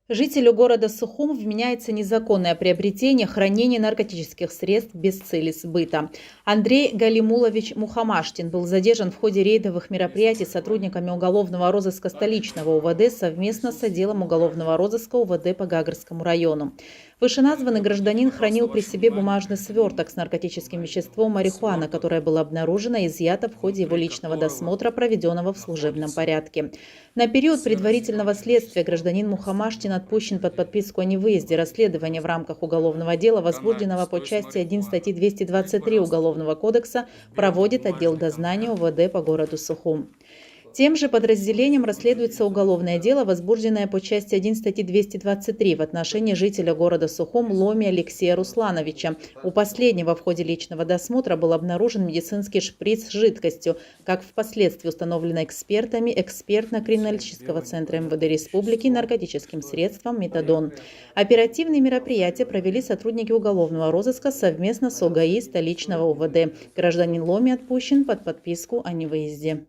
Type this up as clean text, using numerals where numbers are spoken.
Жителю города Сухум вменяется незаконное приобретение, хранение наркотических средств без цели сбыта. Андрей Галимулович Мухамаштин был задержан в ходе рейдовых мероприятий сотрудниками уголовного розыска столичного УВД совместно с отделом уголовного розыска УВД по Гагарскому району. Вышеназванный гражданин хранил при себе бумажный сверток с наркотическим веществом марихуана, которое было обнаружено и изъято в ходе его личного досмотра, проведенного в служебном порядке. На период предварительного следствия гражданин Мухамаштин отпущен под подписку о невыезде. Расследование в рамках уголовного дела, возбужденного по части 1 статьи 223 Уголовного кодекса, проводит отдел дознания УВД по городу Сухум. Тем же подразделением расследуется уголовное дело, возбужденное по части 1 статьи 223 в отношении жителя города Сухум Ломи Алексея Руслановича. У последнего в ходе личного досмотра был обнаружен медицинский шприц с жидкостью, как впоследствии установлено экспертами экспертно-криминалистического центра МВД Республики наркотическим средством метадон. Оперативные мероприятия провели сотрудники уголовного розыска совместно с ОГАИ столичного УВД. Гражданин Ломи отпущен под подписку о невыезде.